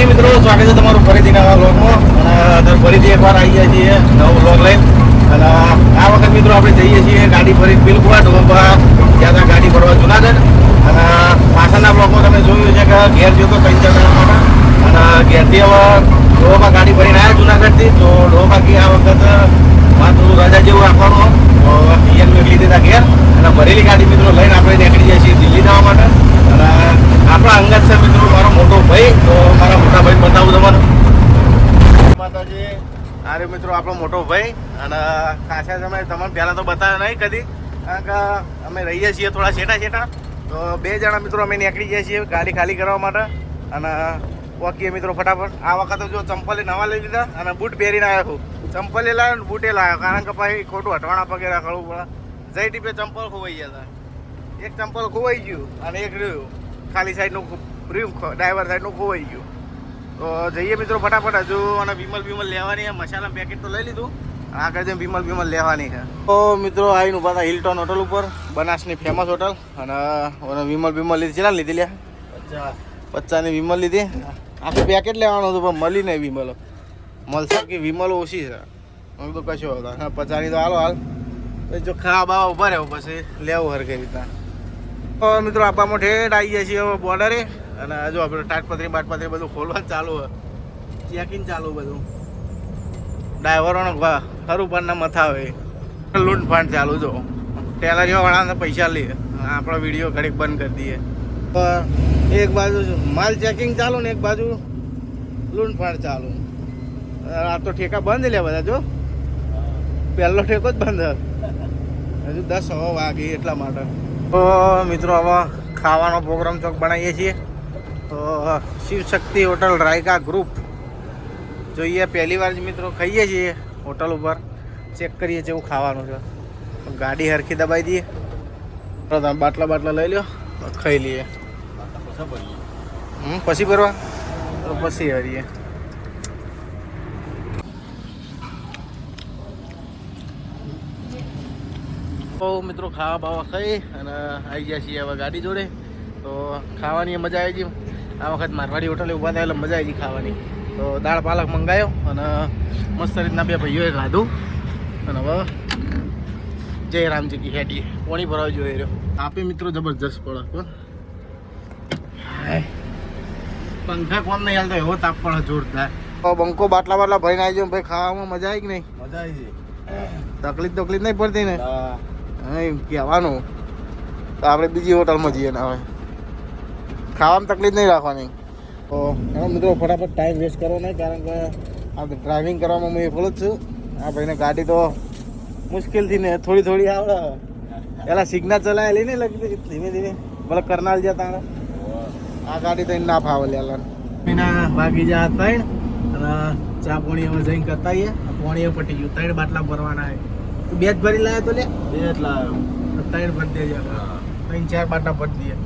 માતાજી મિત્રો, સ્વાગત છે તમારું ફરીથી નવા વ્લોગમાં. અને ફરીથી એકવાર આવી ગયા છીએ નવો વ્લોગ લઈને. અને આ વખત મિત્રો આપણે જઈએ છીએ ગાડી ફરી બિલકુલ ઢોબા જ્યાં ત્યાં ગાડી ફરવા જુનાગઢ. અને પાછળના વ્લોગમાં તમે જોયું છે કે ઘેર જો તો 3-4 જણા અને ઘેરથી હવે ઢોબા ગાડી ભરીને આવ્યા જુનાગઢથી. તો ઢોબાથી આ વખત થોડું રજા જેવું રાખવાનું તો ઈયન મેળવી દીધા ઘેર અને ભરેલી ગાડી મિત્રો લઈને આપણે નીકળી જઈએ છીએ દિલ્હી જવા માટે. અને આપણા અંગત છે મિત્રો મારો મોટો ભાઈ. તો મારા મોટા ભાઈ બતાવું તમારે માતાજી. અરે મિત્રો આપણો મોટો ભાઈ. અને ખાસા સમય તમને પહેલાં તો બતાવ્યો નહીં કદી, કારણ કે અમે રહીએ છીએ થોડા છેટા. તો 2 જણા મિત્રો અમે નીકળી જઈએ છીએ ગાડી ખાલી કરવા માટે. અને વકીએ મિત્રો ફટાફટ. આ વખતે જો ચંપલે નવા લઈ લીધા અને બૂટ પહેરીને આવ્યો છું. ચંપલે લાવ્યો ને બૂટે લાવ્યો, કારણ કે પછી ખોટું અટવાણા પગે રાખવું પડે. જઈ ટીપે ચંપલ ખોવાઈ ગયા હતા. એક ચંપલ ખોવાઈ ગયું અને એક રહ્યું ખાલી સાઈડનું રહ્યું, ડ્રાઈવર સાઈડનું ખોવાઈ ગયું. તો જઈએ મિત્રો ફટાફટ. હજુ અને વિમલ લેવાની છે. મસાલા પેકેટ તો લઈ લીધું, આગળ જઈને વિમલ લેવાની છે. તો મિત્રો આવીને ઉભા હતા હિલટોન હોટલ ઉપર, બનાસની ફેમસ હોટલ. અને વિમલ લીધી છે, લીધી લ્યા 50ની વિમલ લીધી. આખું પેકેટ લેવાનું હતું પણ મળી નહીં વિમલ. મળશે કે વિમલ ઓછી છે તો કશો હતા 50ની તો હાલ જો ખાવા બાવા ઉભા રહ્યો પછી લેવું હર કઈ રીતના. તો મિત્રો આપવામાં ઠેઠ આવી જાય છીએ હવે બોર્ડરે. અને જો આપણે તાટપત્રી બાટપત્રી બધું ખોલવાનું ચાલુ હોય, ચેકિંગ ચાલુ બધું. ડ્રાઈવરોનો ખરું પરના મથા હોય, લૂંટફાટ ચાલુ. જો ટેલરીઓવાળાને પૈસા લે, આપણો વિડીયો ઘડીક બંધ કરી દઈએ. તો એક બાજુ માલ ચેકિંગ ચાલુ ને એક બાજુ લૂંટફાટ ચાલુ. આ તો ઠેકા બંધ લે બધા. જો પહેલો ઠેકો જ બંધ, હજુ 10 વાગે એટલા માટે. તો મિત્રો હવે ખાવાનો પ્રોગ્રામ ચોક બનાવીએ છીએ. તો શિવશક્તિ હોટલ રાયકા ગ્રુપ જોઈએ. પહેલી વાર જ મિત્રો ખાઈએ છીએ હોટલ ઉપર, ચેક કરીએ જેવું ખાવાનું છે. ગાડી હરખી દબાઈ દઈએ, બાટલા લઈ લો ખાઈ લઈએ. પછી ભરવા તો પછી હરીએ. તો મિત્રો ખાવા બાવા ખાઈ અને આવી ગયા છીએ હવે ગાડી જોડે. તો ખાવાની મજા આવી ગઈ. આ વખત મારવાડી હોટલે ઊભા થયા એટલે મજા આવી ગઈ ખાવાની. તો દાળ પાલક મંગાવ્યો અને મસ્ત રીતના 2 ભાઈઓએ ખાધું. અને હવે જય રામજી કી હેડીએ પાણી ભરાવા જોઈએ રહ્યો. આપે મિત્રો જબરજસ્ત પડે પણ પંખા કોમ નહીં હાલતો એવો તાપ પડે જોરદાર. બંકો બાટલા ભરીને આવી જાય ભાઈ. ખાવામાં મજા આવી કે નહીં? મજા આવી ગઈ. તકલીફ નહીં પડતી ને? એમ કહેવાનું. તો આપણે બીજી હોટલમાં જઈએ ને હવે ખાવામાં તકલીફ નહીં રાખવાની. તો એમાં મિત્રો ફટાફટ ટાઈમ વેસ્ટ કરવો નહીં, કારણ કે આ ડ્રાઇવિંગ કરવામાં હું એકલો જ છું. આ ભાઈને ગાડી તો મુશ્કેલથી ને થોડી આવડે. પહેલાં સિગ્નલ ચલાવેલી નહીં લગતી, ધીમે ભલે કરનાલ જતા. આ ગાડી તો ના ફાવે લેલા. એના વાગી જા 3 અને ચા પાણી હવે જઈને કરતા આવીએ. પાણી પટી ગયું. 3 બાટલા ભરવાના. 2 જ ભરી લાવ્યો તો લે? 2 જ લાવ્યો. 3 ભરી દેજે. 3-4 બાટલા ભરી દઈએ.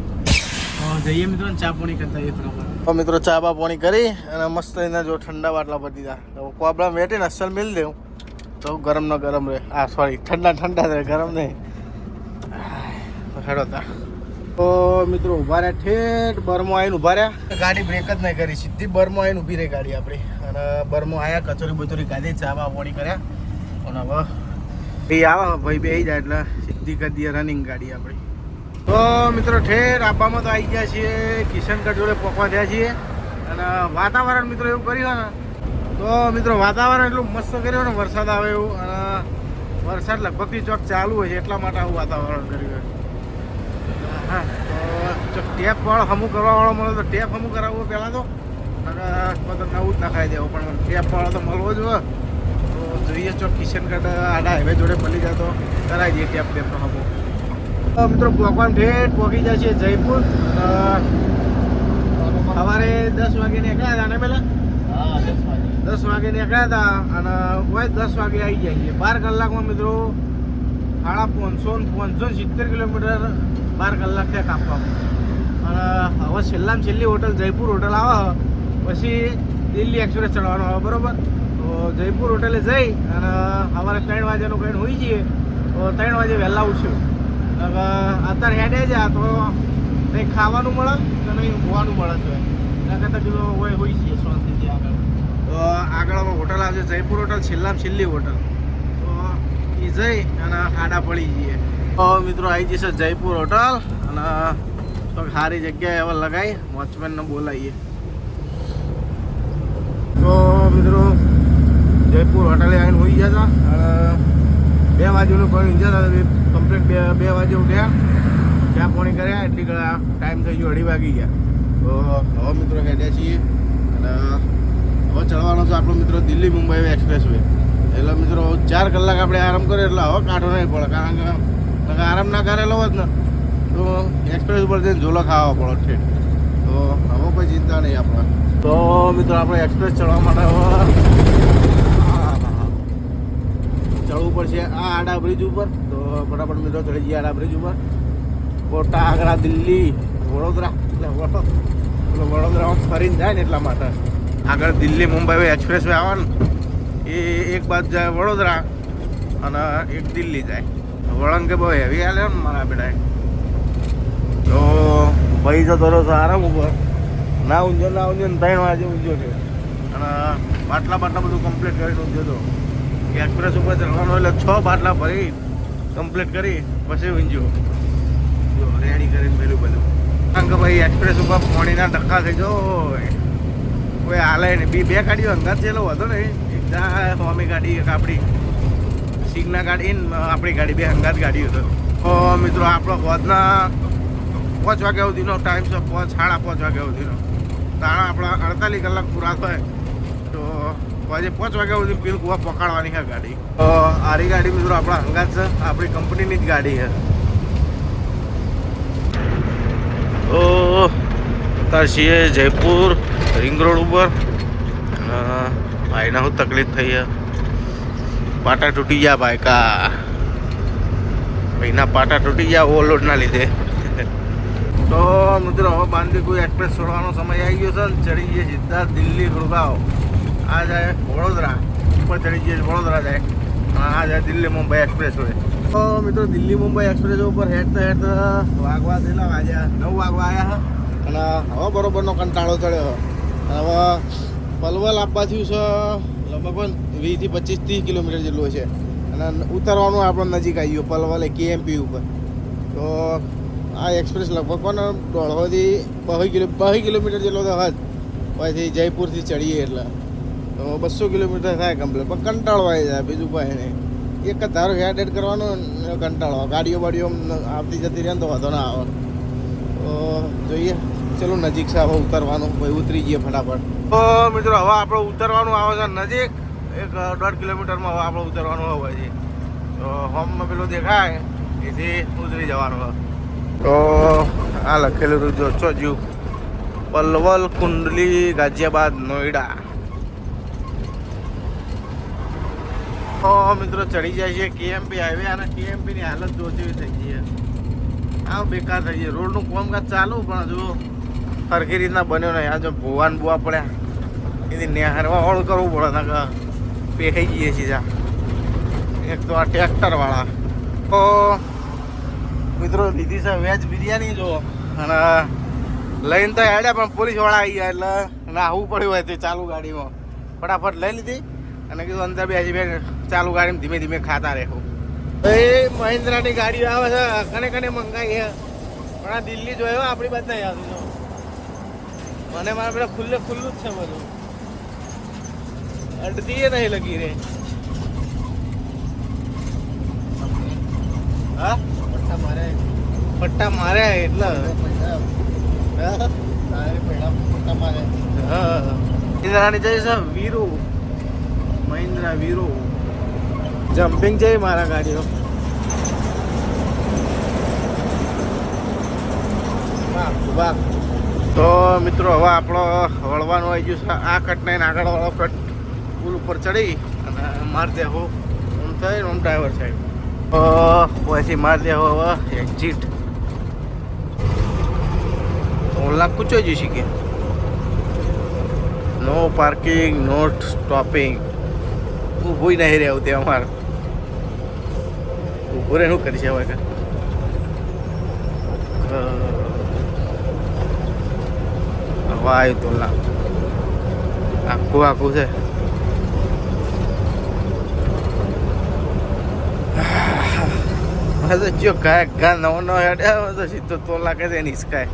જઈએ મિત્રો ચા પાણી કરતા આવીએ. તો મિત્રો ચા બા પાણી કરી અને મસ્ત એના જો ઠંડા બાટલા ભરી દીધા. તો કોબળા વેટીને અસલ મિલ દેવું તો ગરમ ન ગરમ રહે. સોરી ઠંડા રહે, ગરમ નહીં. હેડો તા. તો મિત્રો ઊભા રહ્યા ઠેઠ બરમાં આવીને ઊભા રહ્યા. ગાડી બ્રેક જ નહીં કરી, સીધી બરમાં આવીને ઊભી રહી ગાડી આપણી. અને બરમાં આવ્યા, કચોરી બચોરી ખાધી, ચા બા પાણી કર્યા. અને હવે એ આવે ભાઈ બેસી જાય એટલે સીધી કરી દઈએ રનિંગ ગાડી આપણી. તો મિત્રો ઠેઠ આબામાં તો આવી ગયા છીએ, કિશનગઢ જોડે પહોંચવા થયા છીએ. અને વાતાવરણ મિત્રો એવું કર્યું ને, તો મિત્રો વાતાવરણ એટલું મસ્ત કર્યું ને, વરસાદ આવે એવું. અને વરસાદ લગભગથી ચોક ચાલુ હોય છે એટલા માટે આવું વાતાવરણ કર્યું. હા તો ટેપ વાળો હમું કરવાવાળો મળે તો ટેપ હમું કરાવવું પહેલાં તો. અને નવું જ નખાઈ દેવું, પણ ટેપ વાળો તો મળવો જ હોય. તો જોઈએ ચોક કિશનગઢ આડા હાઈવે જોડે મળી જાય તો કરાવી દઈએ ટેપનો હમું. મિત્રો પહોંચવાનું ઠેઠ પહોંચી જાય છે જયપુર. સવારે 10 વાગે નીકળ્યા હતા ને પહેલાં? 10 વાગે નીકળ્યા હતા અને હોય 10 વાગે આવી જાય છે. 12 કલાકમાં મિત્રો 570 કિલોમીટર 12 કલાક થયા કાપવામાં. અને હવે છેલ્લામાં છેલ્લી હોટલ જયપુર હોટલ આવે, પછી દિલ્હી એક્સપ્રેસ ચડવાનો આવે, બરાબર? તો જયપુર હોટલે જઈ અને સવારે 3 વાગ્યાનું કંઈ હોઈ જઈએ તો 3 વાગે વહેલા ઉઠ્યું. અત્યારે હેડે છે તો નહીં ખાવાનું મળે કે નહીં ઊંઘવાનું મળે છે. એના કરતાં પેલો હોય છે શાંતિથી આગળ. તો આગળ હોટલ આવશે જયપુર હોટલ, છેલ્લામાં છેલ્લી હોટલ. તો એ જઈ અને આડા પડી જઈએ. તો મિત્રો આવી જશે જયપુર હોટલ અને તો સારી જગ્યાએ હવે લગાવી વોચમેનને બોલાવીએ. તો મિત્રો જયપુર હોટલે આવીને હોઈ ગયા હતા અને 2 વાગ્યાનું પાણી જતા કમ્પ્લીટ 2 વાગે ઉઠ્યા, ચા પાણી કર્યા, એટલી ઘણા ટાઈમ થઈ ગયો, 2:30 વાગી ગયા. તો હવે મિત્રો હેડ્યા છીએ અને હવે ચડવાનો છે આપણો મિત્રો દિલ્હી મુંબઈ એક્સપ્રેસ વે. એટલે મિત્રો 4 કલાક આપણે આરામ કરીએ એટલે હવે કાઢો નહીં પડે, કારણ કે આરામ ના કરેલો હોત ને તો એક્સપ્રેસ ઉપર જઈને ઝોલો ખાવા પડે છે. તો હવે કોઈ ચિંતા નહીં આપણે. તો મિત્રો આપણે એક્સપ્રેસ ચડવા માટે ચડવું પડશે આ આડા બ્રિજ ઉપર. તો ફટાફટ મિત્રો ચડી જઈએ આડા બ્રિજ ઉપર. કોટા, આગ્રા, દિલ્હી, વડોદરા, વડોદરામાં ફરીને જાય ને એટલા માટે. આગળ દિલ્હી મુંબઈ એક્સપ્રેસ વે આવે ને એ એક બાજુ જાય વડોદરા અને એક દિલ્હી જાય. વળંગ કે બહુ હેવી હાલે ને મારા બેટા. તો ભાઈ જતો રહ્યો છે આરામ ઉપર. ના ઊંઝો 3 વાગે ઊંઝો છે અને બાટલા બધું કમ્પ્લીટ કરીને ઊંઝો હતો. એક્સપ્રેસ ઉપર ચડવાનું એટલે 6 બાટલા ભરી કમ્પ્લીટ કરી પછી ઊંઝો જો રેડી કરીને પેલું બધું. કારણ કે ભાઈ એક્સપ્રેસ ઉપર પાણીના ધક્કા થઈ જાય, કોઈ હાલે નહીં. 2 ગાડીઓ અંગાત ચેલો હતો ને, એક સ્વામી ગાડી, એક આપણી સિગ્ના ગાડી ને આપણી ગાડી, 2 અંગાત ગાડીઓ હતો. તો મિત્રો આપણો હોદના 5 વાગ્યા સુધીનો ટાઈમ છે, 5-5:30 વાગ્યા સુધીનો. તાણા આપણા 48 કલાક પૂરા થાય તો આજે 5 વાગ્યા સુધી પીલ કુવા પકડવાની છે ગાડી. તો આરી ગાડી મિત્રો આપણા અંગાત છે, આપણી કંપનીની જ ગાડી છે. તો અત્યારે છીએ જયપુર રિંગ રોડ ઉપર. ભાઈને શું તકલીફ થઈ છે, પાટા તૂટી ગયા ભાઈના પાટા તૂટી ગયા ઓવરલોડના લીધે. તો મિત્રો હવે બાંદીકુઈ એક્સપ્રેસ છોડવાનો સમય આવી ગયો છે ને ચડી જઈએ સીધા દિલ્હી ગુડગાંવ. આ જાય વડોદરા, ઉપર ચડી જઈએ વડોદરા જાય, આ જાય દિલ્હી મુંબઈ એક્સપ્રેસ હોય. તો મિત્રો દિલ્હી મુંબઈ એક્સપ્રેસ ઉપર હેડતા વાગવા દેલા વાગ્યા 9 વાગવા આવ્યા અને હવે બરોબરનો કંટાળો ચડ્યો. હવે પલવલ આપવા થયું છે લગભગ 20-25-30 કિલોમીટર જેટલું છે અને ઉતરવાનું આપણે નજીક આવી ગયું પલવલ KMP ઉપર. તો આ એક્સપ્રેસ લગભગ કોને 1.5 કિલોમીટર જેટલો તો હજ પછી જયપુરથી ચડીએ એટલે તો 200 કિલોમીટર થાય કમ્પ્લીટ. પણ કંટાળો આવી જાય, બીજું કોઈ નહીં. એક જ ધારો હેડ કરવાનો કંટાળો. ગાડીઓ આવતી જતી રહે તો વાંધો ના આવે. તો જોઈએ, ચલો નજીક છે હવે ઉતરવાનું, ભાઈ ઉતરી જઈએ ફટાફટ. તો મિત્રો હવે આપણે ઉતરવાનું આવે છે નજીક, 1.5 કિલોમીટરમાં હવે આપણે ઉતરવાનું હોય છે. તો હોમમાં પેલું દેખાય એથી ઉતરી જવાનું હોય. તો આ લખેલું જો ચોજ્યું પલવલ, કુંડલી, ગાઝિયાબાદ, નોઈડા. તો મિત્રો ચડી જાય છે KMP હાઈવે અને KMP ની હાલત જોતી થઈ ગઈ છે. આ બેકાર થઈ ગઈ. રોડનું કામકાજ ચાલુ પણ હજુ સરખી રીતના બન્યો નહીં. આ જો ભુવાન બુવા પડ્યા એથી નેહારવા વાળું કરવું પડે ને પેહાઈ જઈએ સીધા. એક તો આ ટ્રેક્ટરવાળા. તો મિત્રો લીધી છે વેજ બિરયાની જો અને લઈને તો હેડ્યા પણ પોલીસવાળા આવી ગયા એટલે નાહવું પડ્યું હોય તે ચાલુ ગાડીમાં. ફટાફટ લઈ લીધી અને કીધું અંદર બે ચાલુ ગાડીમાં ધીમે ધીમે ખાતા રહેવું. એ મહિન્દ્રાની ગાડીઓ આવે છે, કને મંગાવી છે પણ આ દિલ્હી જોયો આપણી બાદ નહીં આવતું. મને મારા પેલા ખુલ્લું જ છે બધું, અડધી એ નહીં લગી રે. હા પટ્ટા મારે એટલે મહિન્દ્રાની જઈ છે વીરો, મહિન્દ્રા વીરો જમ્પિંગ છે મારા ગાડીઓ. તો મિત્રો હવે આપણો વળવાનું આવી ગયું છે. આ કટ નહીં આગળ વાળો કટ પુલ ઉપર ચડી અને મારી દેવો આમ થઈ આમ ડ્રાઈવર સાહેબ પછી મારી દેવો હવે એક્ઝિટ. ઓલા કૂચો જઈ કે નો પાર્કિંગ નોટ સ્ટોપિંગ. ઊભું નહીં રહેવું તે અમારે ઊભું રહે શું કરી છે હવે. વાય તોલા આખું છે. તો જો ઘા નવો હેડ્યા તો સીધો તોલા કે એની હિસકાય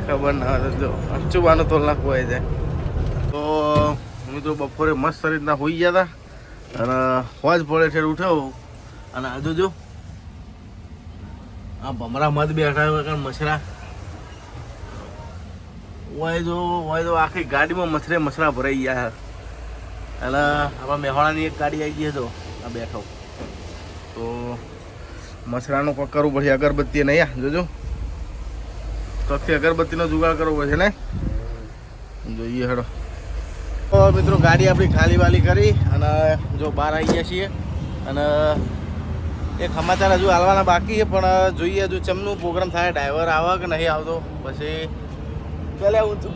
ખબર ના હોય જો અચુબાનો તોલા હોય છે. તો મિત્રો બપોરે મસ્ત રીતના હોઈ ગયા હતા અને હોજ પડે છે ઉઠ્યો અને આજુ જો આ ભમરા મત બેઠા હોય કારણ મછરા હોય તો આખી ગાડીમાં મછરા ભરાઈ ગયા અને આપણા મેહોણાની એક ગાડી આવી ગઈ તો આ બેઠો તો મછરાનું કોક કરવું પડશે. અગરબત્તી નહીં જોજો કક્ષી અગરબત્તીનો જુગાડ કરવો પડશે ને જોઈએ હેડો. તો મિત્રો ગાડી આપણી ખાલી વાલી કરી અને જો બહાર આવી ગયા છીએ અને એક સમાચાર હજુ હાલવાના બાકી છે પણ જોઈએ હજુ ચમનું પ્રોગ્રામ થાય ડ્રાઈવર આવે કે નહીં આવતો પછી ચાલે હું તું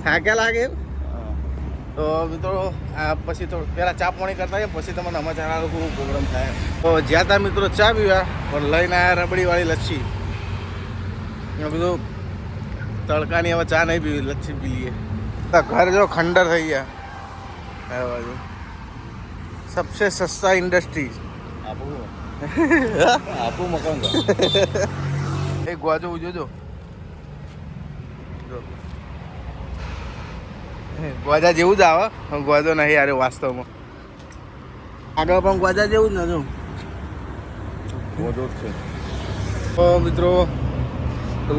થાક્યા લાગે તો મિત્રો આ પછી તો પહેલાં ચા પાણી કરતા પછી તમને સમાચાર આવું પ્રોગ્રામ થાય. તો જ્યાં ત્યાં મિત્રો ચા પીવા પણ લઈને આવ્યા રબડીવાળી લચ્છી. મેં કીધું તડકાની હવે ચા નહીં પીવી લચ્છી પી લઈએ. ઘર જો ખંડર થઈ ગયા બાજુ સબસે સસ્તા ઇન્ડસ્ટ્રી આપું મકાન એ ગ્વાજો જોજો ગ્વાજા જેવું જ આવે ગ્વાજો નહીં યાર વાસ્તવમાં આગળ પણ ગ્વાજા જેવું જ નતું ગ્વાજો જ છે. તો મિત્રો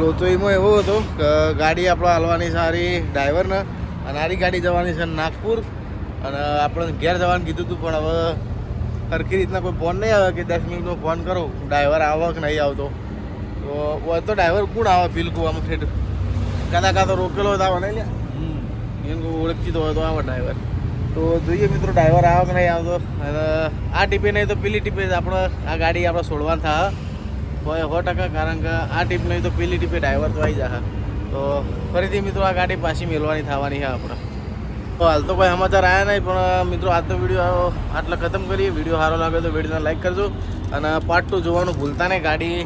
લોચોઈમાં એવો હતો કે ગાડી આપણે હાલવાની સારી ડ્રાઈવરને અને આરી ગાડી જવાની છે નાગપુર અને આપણે ઘેર જવાનું કીધું હતું પણ હવે સરખી રીતના કોઈ ફોન નહીં આવે કે 10 મિનિટનો ફોન કરો ડ્રાઈવર આવે કે નહીં આવતો તો હોય તો ડ્રાઈવર કોણ આવે બિલકુલ આમ ઠેઠ કાં તો રોકેલો હોય તો આવે નહીં એને ઓળખી તો હોય તો આવે ડ્રાઈવર. તો જોઈએ મિત્રો ડ્રાઈવર આવે કે નહીં આવતો અને આ ટીપે નહીં તો પેલી ટીપે આપણે આ ગાડી આપણે છોડવાનું થાય 100% કારણ કે આ ટીપ નહીં તો પેલી ટીપે ડ્રાઈવર તો આવી જશે. તો ફરીથી મિત્રો આ ગાડી પાછી મેળવાની થવાની છે આપણે. તો હાલ તો કોઈ સમાચાર આવ્યા નહીં પણ મિત્રો આજનો વિડીયો આટલા ખતમ કરીએ. વિડીયો સારો લાગે તો વિડીયોને લાઈક કરજો અને પાર્ટ 2 જોવાનું ભૂલતા નહીં. ગાડી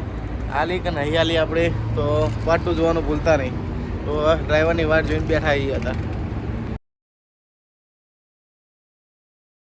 હાલી કે નહીં હાલી આપણે તો પાર્ટ 2 જોવાનું ભૂલતા નહીં. તો ડ્રાઈવરની વાટ જોઈને બેઠા હતા.